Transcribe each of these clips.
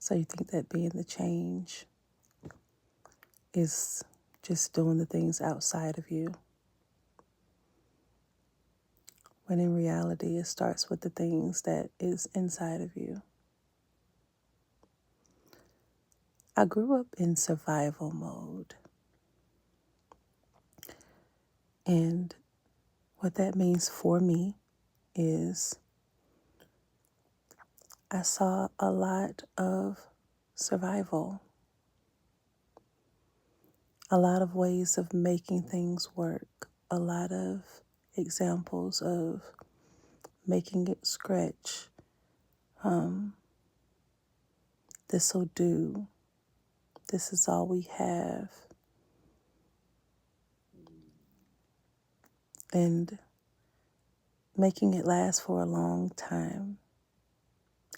So you think that being the change is just doing the things outside of you, when in reality it starts with the things that is inside of you. I grew up in survival mode, and what that means for me is I saw a lot of survival, a lot of ways of making things work, a lot of examples of making it stretch. This'll do. This is all we have. And making it last for a long time,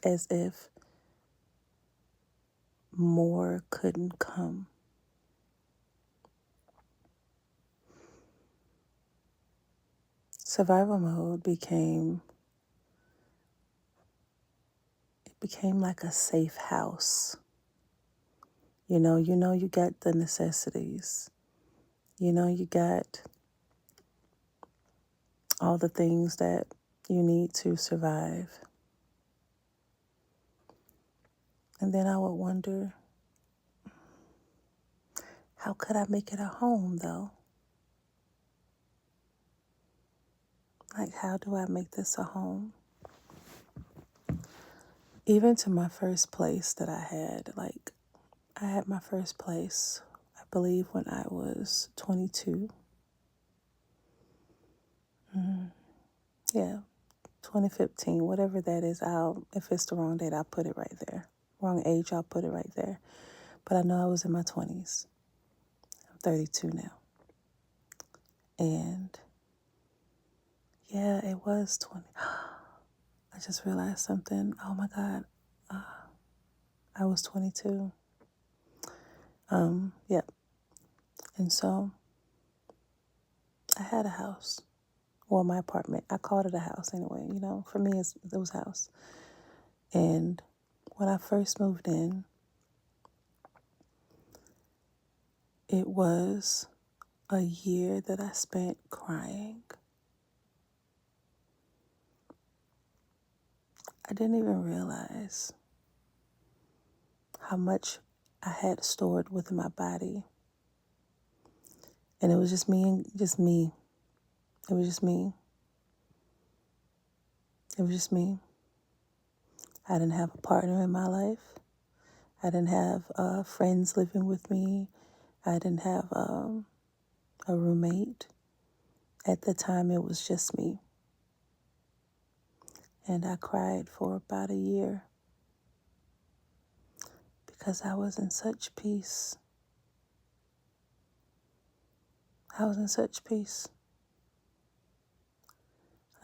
as if more couldn't come. Survival mode became like a safe house. You know you got the necessities. You got all the things that you need to survive. And then I would wonder, how could I make it a home though? Like, how do I make this a home? Even to my first place that I had, I had my first place, I believe, when I was 22. Yeah, 2015, whatever that is. If it's the wrong date, I'll put it right there. Wrong age, I'll put it right there. But I know I was in my 20s. I'm 32 now. And yeah, it was 20. I just realized something. Oh my God. I was 22. Yeah. And so I had a house. Well, my apartment. I called it a house anyway. For me, it was a house. And when I first moved in, it was a year that I spent crying. I didn't even realize how much I had stored within my body. And it was just me and just me. It was just me. It was just me. I didn't have a partner in my life. I didn't have friends living with me. I didn't have a roommate. At the time, it was just me. And I cried for about a year because I was in such peace. I was in such peace.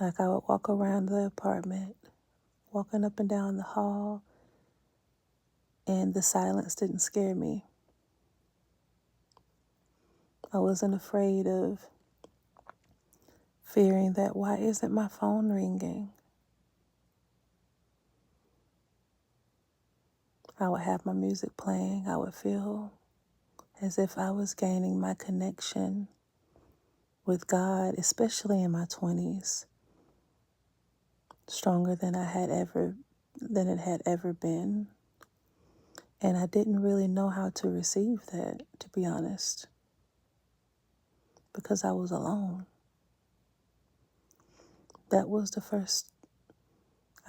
Like, I would walk around the apartment, walking up and down the hall, and the silence didn't scare me. I wasn't afraid of fearing that, why isn't my phone ringing? I would have my music playing. I would feel as if I was gaining my connection with God, especially in my 20s, stronger than it had ever been. And I didn't really know how to receive that, to be honest, because I was alone. I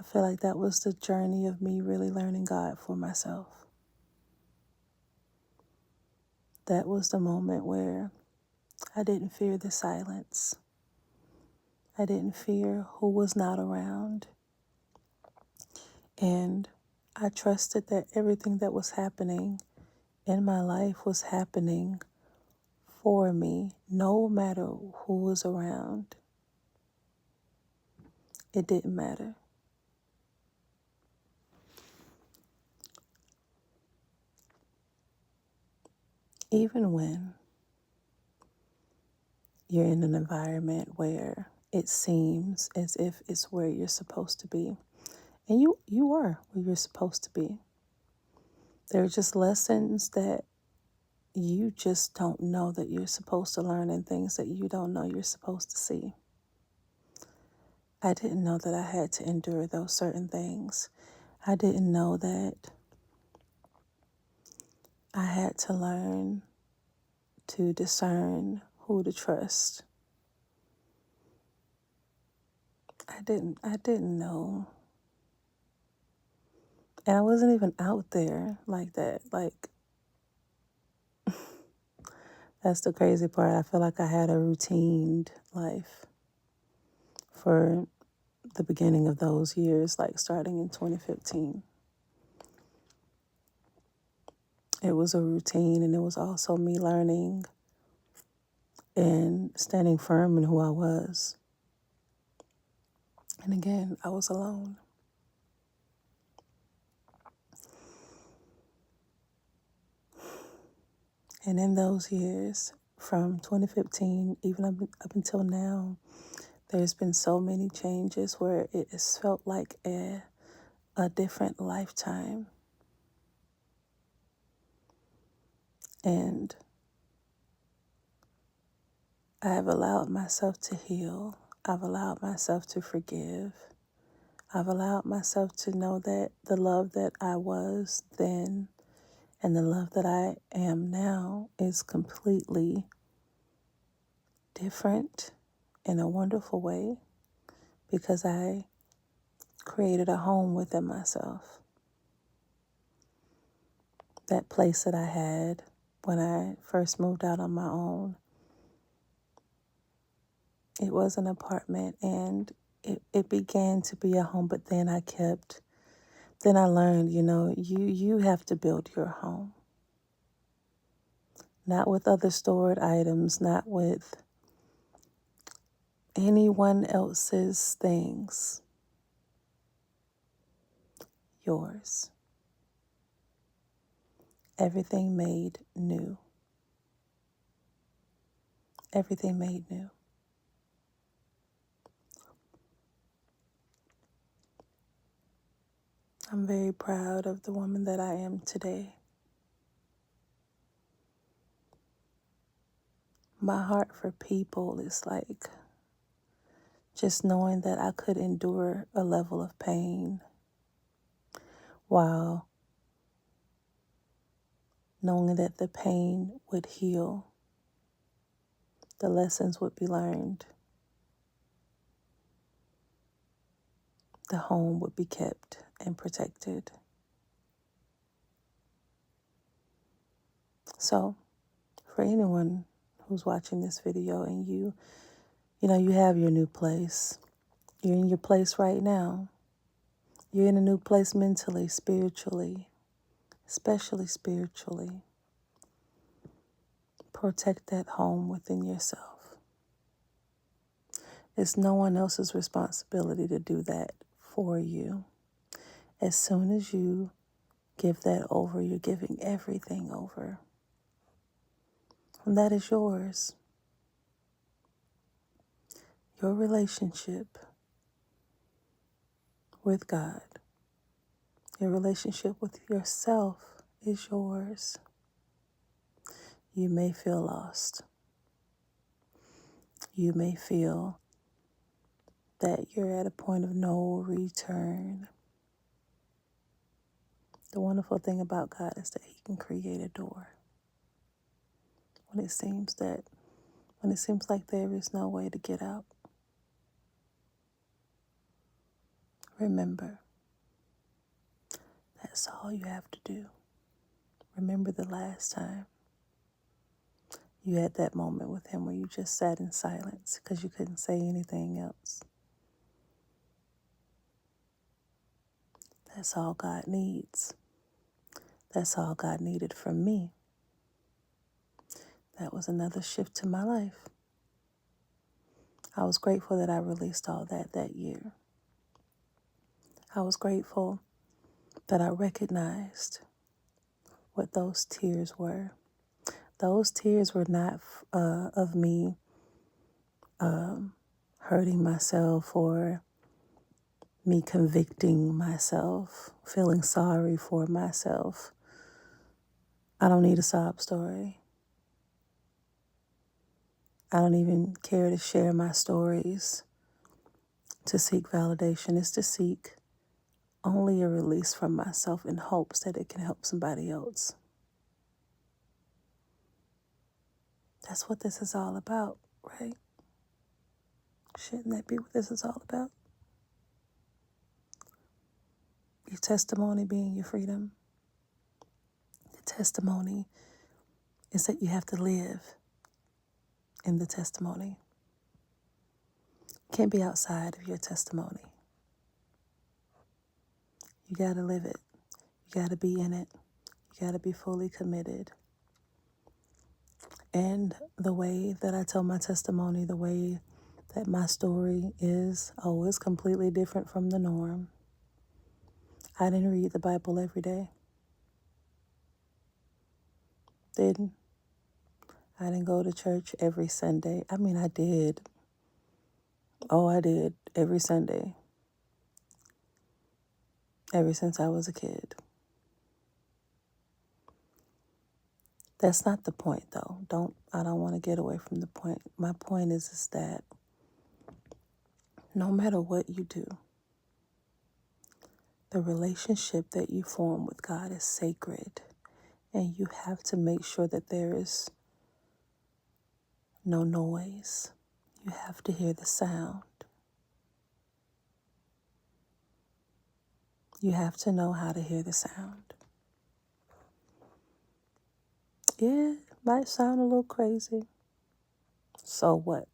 feel like that was the journey of me really learning God for myself. That was the moment where I didn't fear the silence. I didn't fear who was not around. And I trusted that everything that was happening in my life was happening for me, no matter who was around. It didn't matter. Even when you're in an environment where it seems as if it's where you're supposed to be, and you are where you're supposed to be, They're just lessons that you just don't know that you're supposed to learn, and things that you don't know you're supposed to see. I didn't know that I had to endure those certain things. I didn't know that I had to learn to discern who to trust. I didn't know. And I wasn't even out there like that. Like, that's the crazy part. I feel like I had a routined life for the beginning of those years, like starting in 2015. It was a routine, and it was also me learning and standing firm in who I was. And again, I was alone. And in those years, from 2015, even up until now, there's been so many changes where it has felt like a different lifetime. And I have allowed myself to heal. I've allowed myself to forgive. I've allowed myself to know that the love that I was then and the love that I am now is completely different in a wonderful way, because I created a home within myself. That place that I had when I first moved out on my own, it was an apartment, and it began to be a home, but then I learned, you have to build your home. Not with other stored items, not with anyone else's things. Yours. Everything made new. Everything made new. I'm very proud of the woman that I am today. My heart for people is like just knowing that I could endure a level of pain while knowing that the pain would heal, the lessons would be learned, the home would be kept and protected. So, for anyone who's watching this video and you have your new place, you're in your place right now. You're in a new place mentally, spiritually, especially spiritually. Protect that home within yourself. It's no one else's responsibility to do that for you. As soon as you give that over, you're giving everything over. And that is yours. Your relationship with God, your relationship with yourself is yours. You may feel lost. You may feel that you're at a point of no return. The wonderful thing about God is that He can create a door. When it seems like there is no way to get out, remember, that's all you have to do. Remember the last time you had that moment with Him where you just sat in silence because you couldn't say anything else. That's all God needs. That's all God needed from me. That was another shift to my life. I was grateful that I released all that year. I was grateful that I recognized what those tears were. Those tears were not of me hurting myself or me convicting myself, feeling sorry for myself. I don't need a sob story. I don't even care to share my stories to seek validation. It's to seek only a release from myself in hopes that it can help somebody else. That's what this is all about, right? Shouldn't that be what this is all about? Your testimony being your freedom. The testimony is that you have to live in the testimony. You can't be outside of your testimony. You got to live it. You got to be in it. You got to be fully committed. And the way that I tell my testimony, the way that my story is completely different from the norm. I didn't read the Bible every day. Didn't. I didn't go to church every Sunday. I mean, I did. I did every Sunday. Ever since I was a kid. That's not the point, though. I don't want to get away from the point. My point is that no matter what you do, the relationship that you form with God is sacred. And you have to make sure that there is no noise. You have to hear the sound. You have to know how to hear the sound. Yeah, it might sound a little crazy. So what?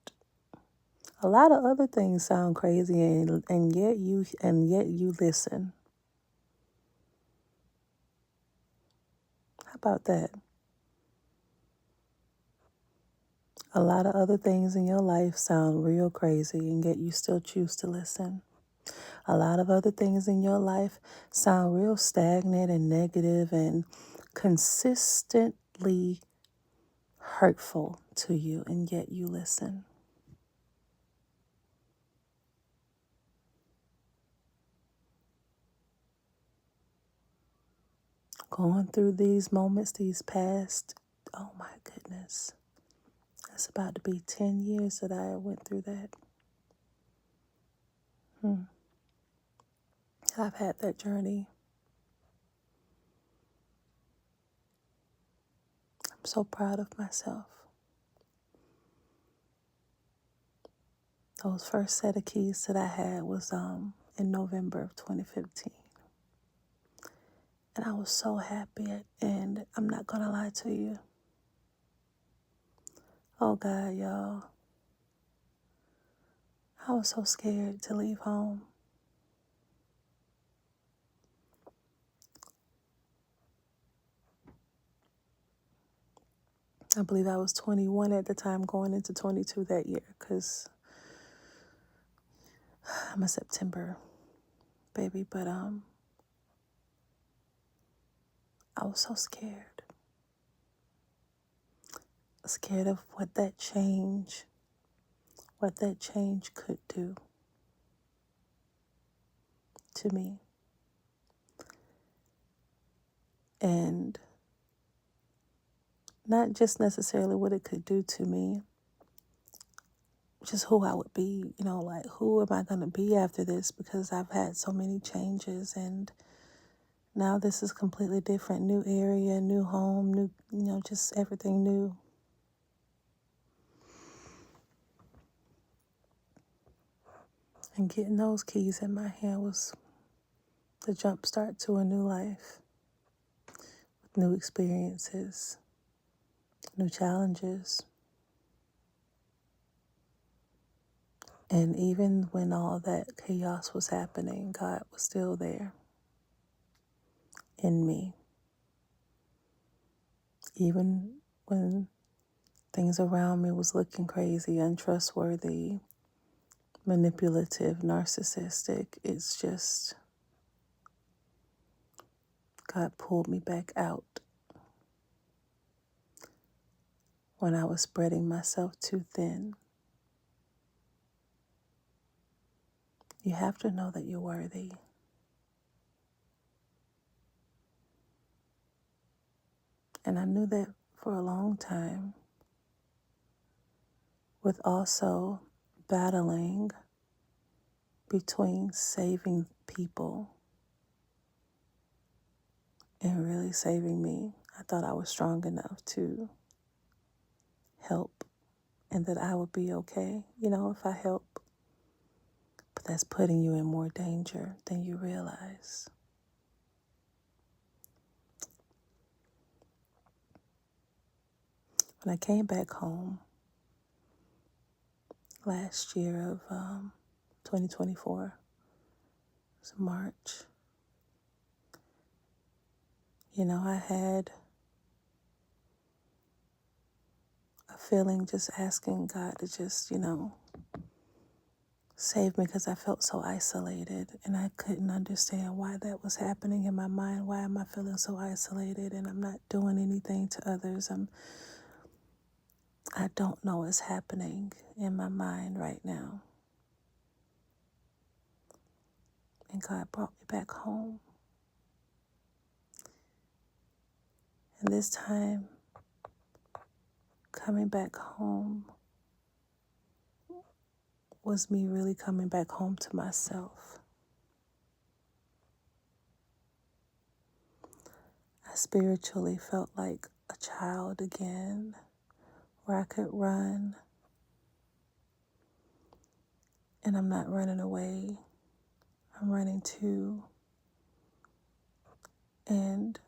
A lot of other things sound crazy and yet you listen. How about that? A lot of other things in your life sound real crazy and yet you still choose to listen. A lot of other things in your life sound real stagnant and negative and consistently hurtful to you, and yet you listen. Going through these moments, these past, oh my goodness. It's about to be 10 years that I went through that. I've had that journey. I'm so proud of myself. Those first set of keys that I had was in November of 2015. And I was so happy, and I'm not going to lie to you. Oh God, y'all. I was so scared to leave home. I believe I was 21 at the time, going into 22 that year, because I'm a September baby, but I was so scared. Scared of what that change could do to me. And not just necessarily what it could do to me, just who I would be, like who am I going to be after this, because I've had so many changes and now this is completely different, new area, new home, new, just everything new. And getting those keys in my hand was the jump start to a new life, with new experiences, new challenges. And even when all that chaos was happening, God was still there in me. Even when things around me was looking crazy, untrustworthy, manipulative, narcissistic, it's just God pulled me back out when I was spreading myself too thin. You have to know that you're worthy. And I knew that for a long time, with also battling between saving people and really saving me. I thought I was strong enough to help and that I would be okay, if I help. But that's putting you in more danger than you realize. When I came back home last year of 2024, it was March, I had a feeling just asking God to just, save me because I felt so isolated and I couldn't understand why that was happening in my mind. Why am I feeling so isolated and I'm not doing anything to others? I don't know what's happening in my mind right now. And God brought me back home. And this time, coming back home was me really coming back home to myself. I spiritually felt like a child again, where I could run. And I'm not running away, I'm running to. And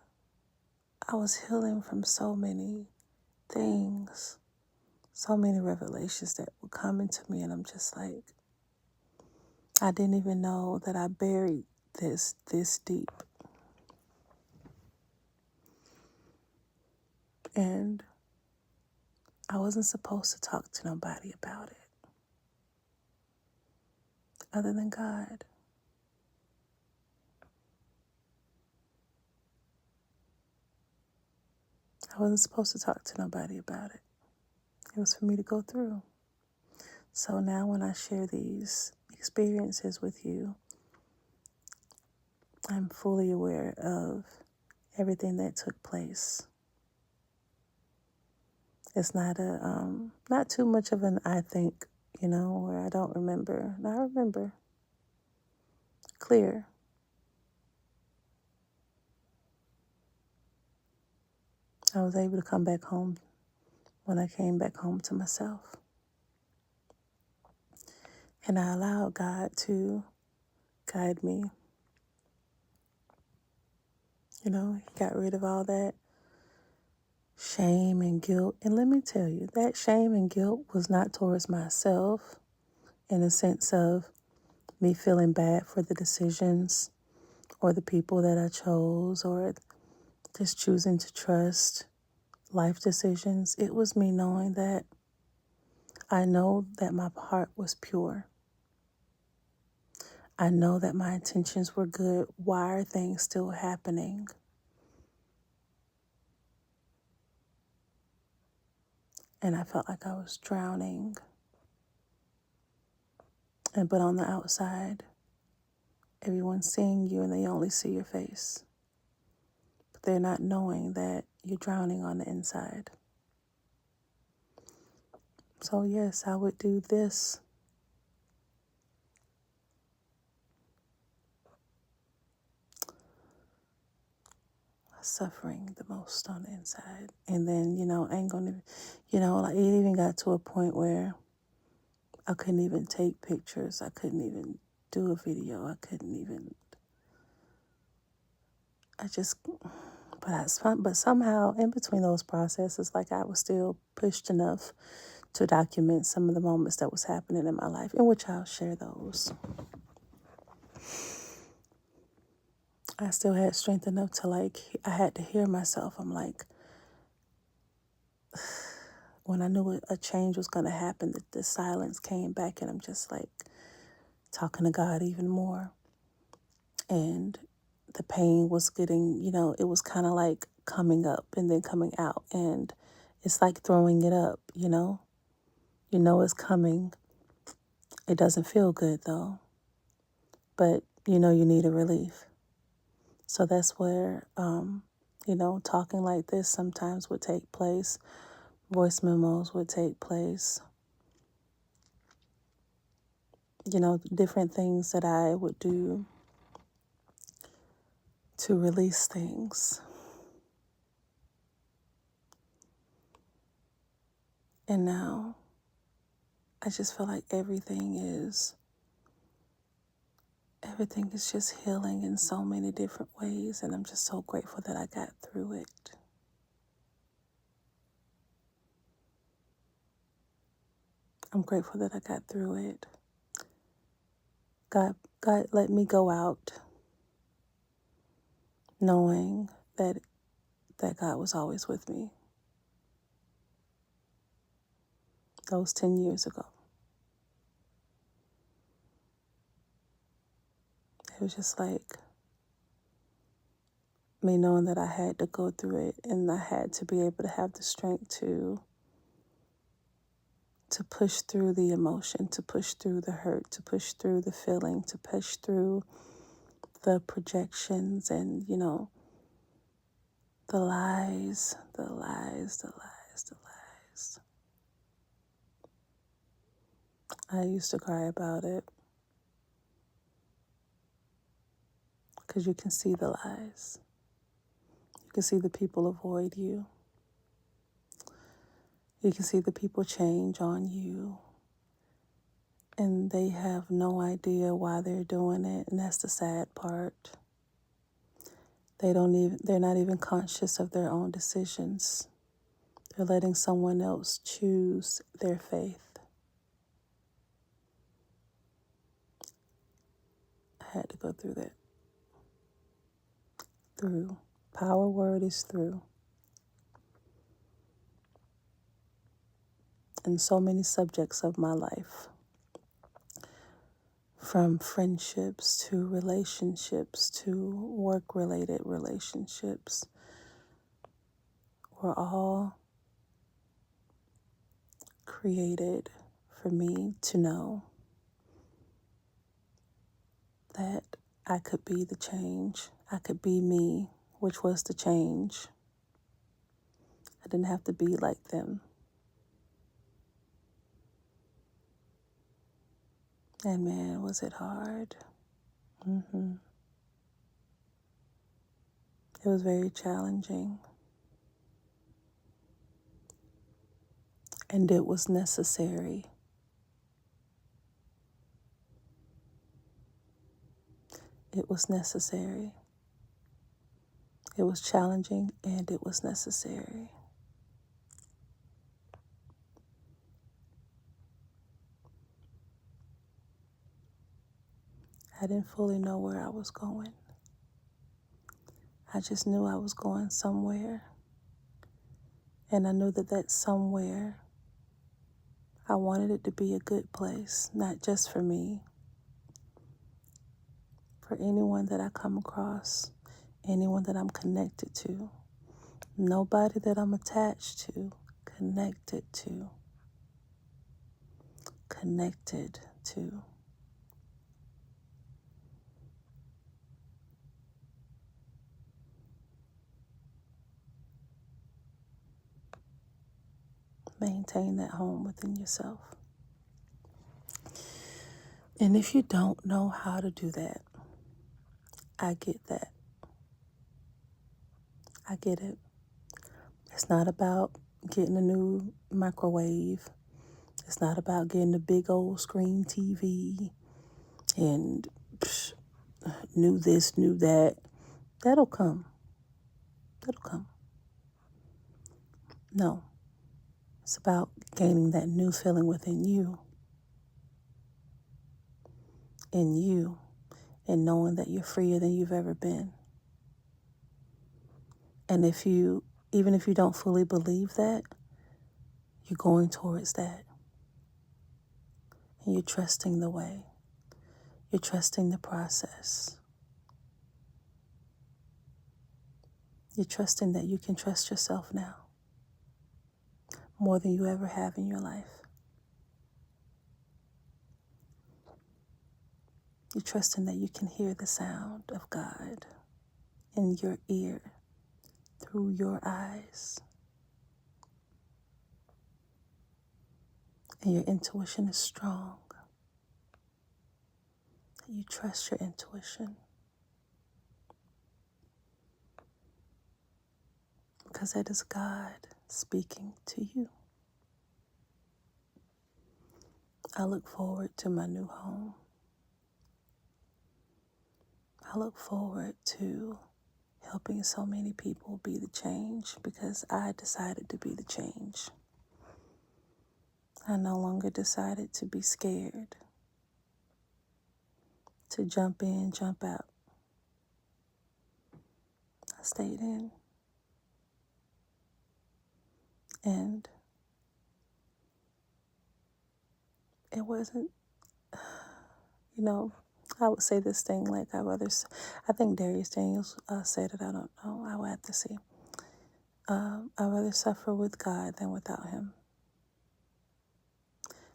I was healing from so many things, so many revelations that were coming to me. And I'm just like, I didn't even know that I buried this deep. And I wasn't supposed to talk to nobody about it other than God. I wasn't supposed to talk to nobody about it. It was for me to go through. So now when I share these experiences with you, I'm fully aware of everything that took place. It's not too much of an I think, where I don't remember. I remember clear. I was able to come back home when I came back home to myself. And I allowed God to guide me. He got rid of all that shame and guilt. And let me tell you, that shame and guilt was not towards myself in a sense of me feeling bad for the decisions or the people that I chose or just choosing to trust life decisions. It was me knowing that I know that my heart was pure. I know that my intentions were good. Why are things still happening? And I felt like I was drowning. But on the outside, everyone's seeing you and they only see your face. But they're not knowing that you're drowning on the inside. So yes, I would do this. Suffering the most on the inside. And then, I ain't gonna, like it even got to a point where I couldn't even take pictures. I couldn't even do a video. But somehow in between those processes, like I was still pushed enough to document some of the moments that was happening in my life, in which I'll share those. I still had strength enough to I had to hear myself. I'm like, when I knew a change was going to happen, that the silence came back and I'm just like talking to God even more. And the pain was getting, it was kind of like coming up and then coming out. And it's like throwing it up, it's coming. It doesn't feel good though, but you need a relief. So that's where talking like this sometimes would take place. Voice memos would take place. Different things that I would do to release things. And now I just feel like everything is just healing in so many different ways. And I'm just so grateful that I got through it. I'm grateful that I got through it. God let me go out knowing that God was always with me. That was 10 years ago. It was just like me knowing that I had to go through it, and I had to be able to have the strength to push through the emotion, to push through the hurt, to push through the feeling, to push through the projections and, the lies, the lies, the lies, the lies. I used to cry about it because you can see the lies. You can see the people avoid you. You can see the people change on you. And they have no idea why they're doing it, and that's the sad part. They're not even conscious of their own decisions. They're letting someone else choose their faith. I had to go through that. Through. Power word is through. In so many subjects of my life. From friendships to relationships to work-related relationships. Were all created for me to know that I could be the change. I could be me, which was the change. I didn't have to be like them. And man, was it hard. It was very challenging. And it was necessary. It was necessary. It was challenging and it was necessary. I didn't fully know where I was going. I just knew I was going somewhere. And I knew that somewhere, I wanted it to be a good place, not just for me, for anyone that I come across, anyone that I'm connected to, nobody that I'm attached to, connected to. Maintain that home within yourself. And if you don't know how to do that, I get that. I get it. It's not about getting a new microwave. It's not about getting a big old screen TV and new this, new that. That'll come. No. It's about gaining that new feeling within you. In you. And knowing that you're freer than you've ever been. And even if you don't fully believe that, you're going towards that. And you're trusting the way. You're trusting the process. You're trusting that you can trust yourself now more than you ever have in your life. You're trusting that you can hear the sound of God in your ear through your eyes. And your intuition is strong. You trust your intuition. Because that is God speaking to you. I look forward to my new home. I look forward to helping so many people be the change because I decided to be the change. I no longer decided to be scared, to jump in, jump out. I stayed in. And it wasn't, I would say this thing like I think Darius Daniels said it, I don't know, I would have to see. I'd rather suffer with God than without Him.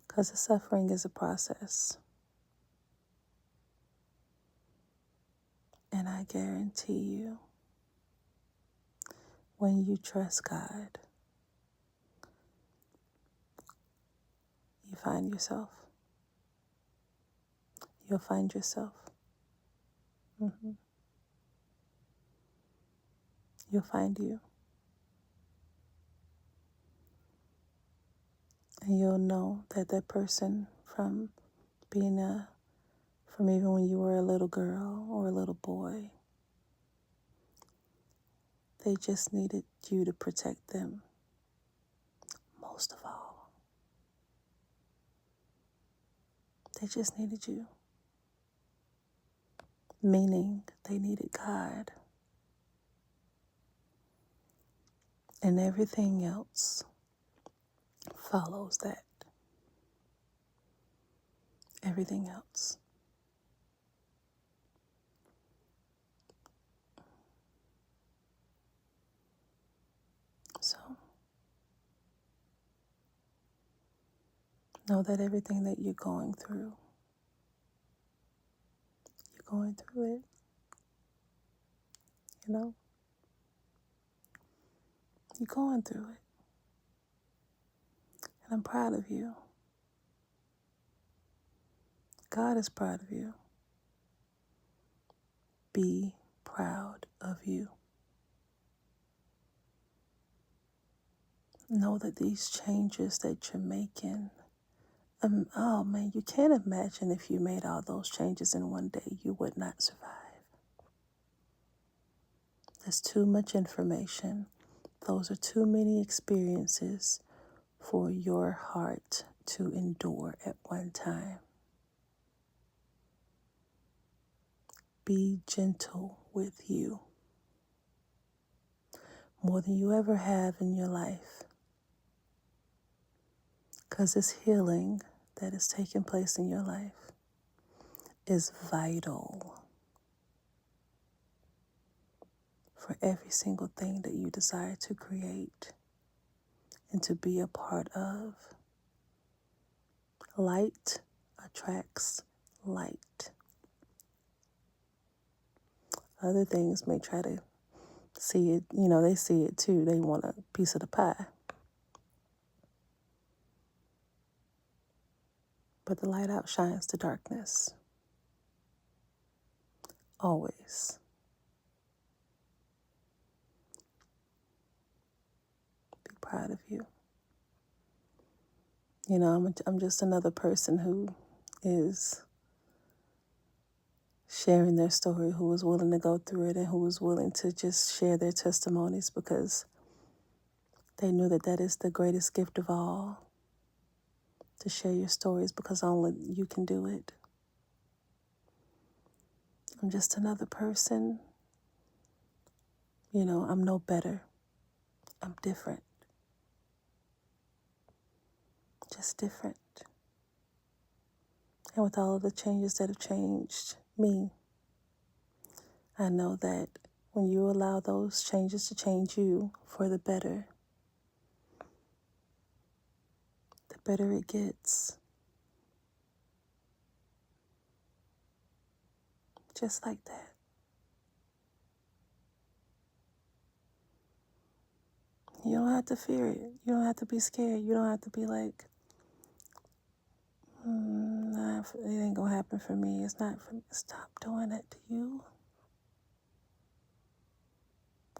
Because the suffering is a process. And I guarantee you, when you trust God, you find yourself. You'll find yourself. You'll find you. And you'll know that that person from from even when you were a little girl or a little boy, they just needed you to protect them. Most of all, they just needed you. Meaning they needed God. And everything else follows that. Everything else. So, know that everything that you're going through it, You're going through it. And I'm proud of you. God is proud of you. Be proud of you. Know that these changes that you're making, oh man, you can't imagine if you made all those changes in one day, you would not survive. There's too much information. Those are too many experiences for your heart to endure at one time. Be gentle with you more than you ever have in your life. Because this healing that is taking place in your life is vital for every single thing that you desire to create and to be a part of. Light attracts light. Other things may try to see it, they see it too. They want a piece of the pie. But the light outshines the darkness. Always. Be proud of you. I'm just another person who is sharing their story, who was willing to go through it and who was willing to just share their testimonies because they knew that that is the greatest gift of all, to share your stories because only you can do it. I'm just another person. I'm no better. I'm different. Just different. And with all of the changes that have changed me, I know that when you allow those changes to change you for the better it gets. Just like that. You don't have to fear it. You don't have to be scared. You don't have to be like, nah, it ain't gonna happen for me. It's not for me. Stop doing that to you.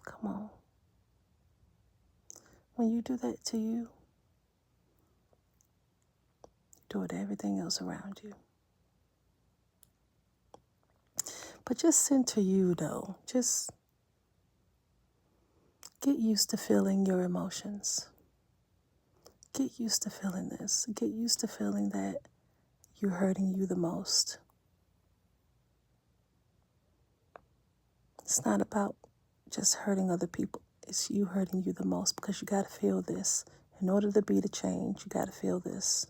Come on. When you do that to you, do it to everything else around you. But just center you, though. Just get used to feeling your emotions. Get used to feeling this. Get used to feeling that you're hurting you the most. It's not about just hurting other people. It's you hurting you the most, because you got to feel this. In order to be the change, you got to feel this.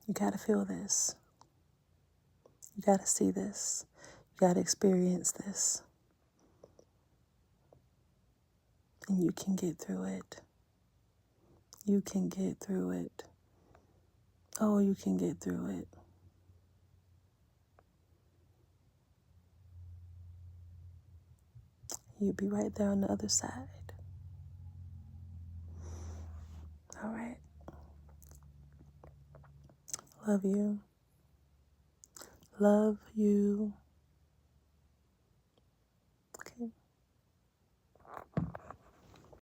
You got to feel this. You got to see this. You got to experience this. And you can get through it. You can get through it. Oh, you can get through it. You'll be right there on the other side. All right. Love you. Love you.